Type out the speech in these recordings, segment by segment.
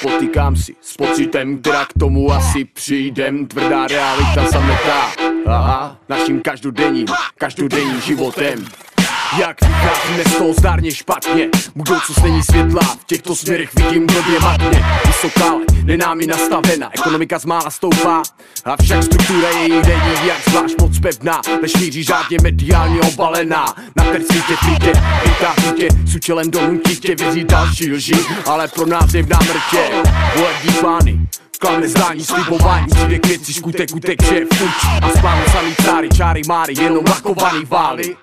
Potýkám si s pocitem, která k tomu asi přijdem. Tvrdá realita zametá, aha, naším každodenním životem. Jak vycházíme z toho zdárně špatně, budoucnost není světla, v těchto směrech vidím blbě matně. Vysoká, nenámi nastavena, ekonomika zmála stoupá, avšak struktura jejich není jak zvlášť moc pevná, než míří řádně mediálně obalená. Na persvítě tvítě, vytáhnutě, s účelem donutitě věří další lži, ale pro nás je v námrtě. Volební plány, klamné zdání, slibování, přijde k věci, skutek, že fuč. A z plánu samý cáry, čáry, máry, jenom lakovaný vály.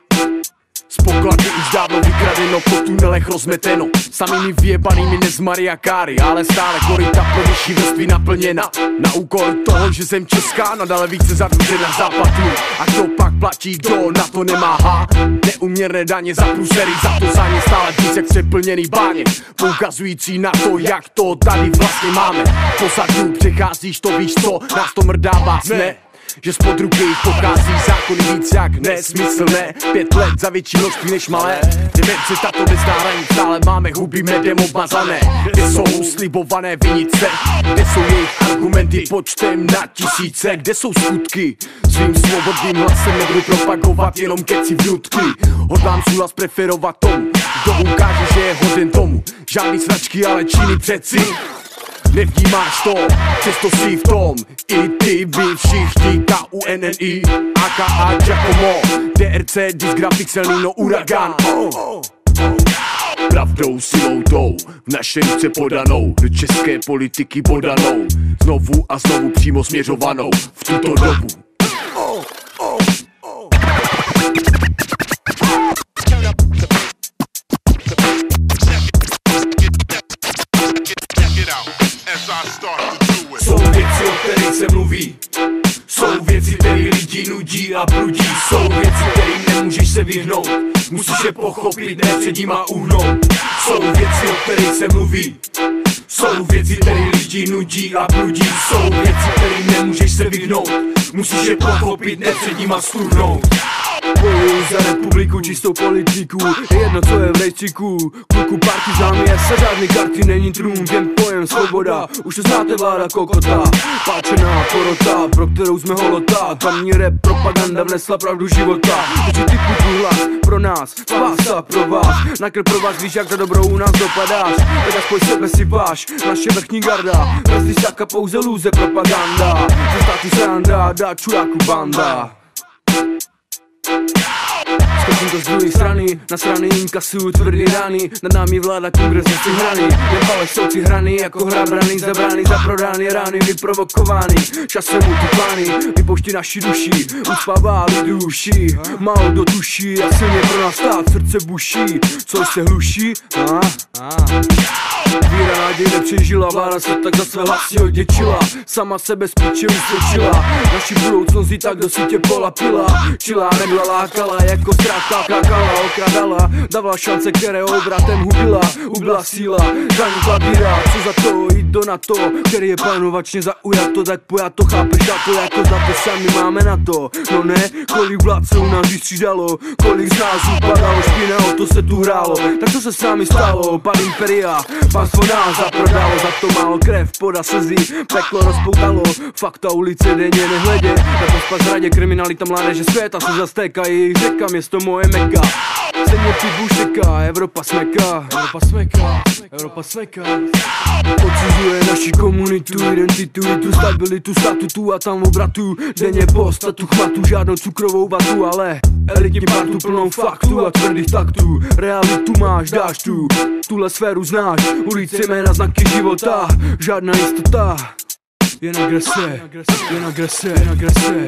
Z poklady už dávno vykradeno, po tunelech rozmeteno, samými vyjebanými nezmary a káry, ale stále koryta pro vyšší vrstvy naplněna. Na úkor toho, že zem česká nadále více zadlužena západu. A kdo pak platí, kdo na to nemáhá? Neuměrné daně za průsery, za to za ně stále víc jak přeplněný báně, poukazující na to, jak to tady vlastně máme. Pozadu přecházíš, to víš co, nás to mrdává, ne? Že spod ruky jich pochází zákony víc jak nesmyslné. 5 let za větší množství než malé. Demence tato nezná hranic, ale máme huby medem obmazané. Kde jsou slibované vinice, kde jsou jejich argumenty počtem na tisíce, kde jsou skutky? Svým svobodným hlasem nebudu propagovat jenom keci vnutky. Hodlám souhlas preferovat tomu, kdo ukáže, že je hoden tomu. Žádný sračky, ale činy přeci. Nevnímáš to, přesto jsi v tom. I ty, vy všichni, KUNNI, AKA Giacomo, DRC, Disgrafik, Selnino, Uragan. Pravdou, silou tou, v naše ruce podanou, do české politiky podanou, znovu a znovu přímo směřovanou v tuto dobu. Jsou věci, o kterých se mluví, jsou věci, které lidi nudí a brudí, jsou věci, kterým nemůžeš se vyhnout, musíš je pochopit, ne před nima uhnout. Jsou věci, o kterých se mluví, jsou věci, které lidi nudí a brudí, jsou věci, kterým nemůžeš se vyhnout, musíš je pochopit, ne před nima stuhnout. Bojuju za republiku, čistou politiku, je jedno co je v rejstříku. Kluku partizán je se žádný karty, není trůn, jen pojem svoboda. Už to znáte, vláda kokota, páčená porota, pro kterou jsme holota. Tamní rap propaganda vnesla pravdu života. Takže ty kutu hlas pro nás, vás a pro vás. Na krv pro vás víš, jak za dobrou u nás dopadáš. Tak aspoň sebe si váš, naše vrchní garda. Bez lisáka pouze lůze propaganda. Ze státu sranda, dá čuráku banda. Skočím to z druhé strany, na strany inkasuju tvrdý rány. Nad námi vláda kongres si hrany, jen baleš jsou si hrany, jako hra brany, zabrány, zaprodány, rány vyprovokovány. Časem utupány, vypouští naši duši, uspává lidu uši. Málo kdo tuší, jak silně pro nás stát, srdce buší. Co se hluší? Víra naděj nepřežila, vláda se tak za své hlasy oděčila. Sama sebe z píče usvědčila, naši budoucnost jí tak do sítě polapila. Čila, nebyla, lákala, jako ztrátka, kákala, okradala. Dávala šance, které obratem hubila síla. Zanikla víra, co za to, jít do NATO, který je plánovačně zaujato, tak pojato, chápeš na to, jako za to sami máme na to. No ne, kolik vlád se u nás vystřídalo, kolik z nás upadalo, špina, o to se tu hrálo. Tak co se s námi stalo, pad imperia, pánstvo nás zaprodalo, za to málo krev, poda slzy, peklo rozpoutalo. Fakta ulice denně nehledě, na pospas zradě, kriminalita mládeže světa se zastékají, jejich řeka, město moje meka. Země pitbull šeká, Evropa smeká, Evropa smeká. Odsuzuje naši komunitu, identitu, tu stabilitu, statutu a tam obratu. Denně post a tu chmatu, žádnou cukrovou vatu, ale elitní partu plnou faktů a tvrdých taktů. Realitu máš, dáš tu, tuhle sféru znáš, ulice jména, znaky života, žádná jistota. Jen agrese, jen agrese, jen agrese.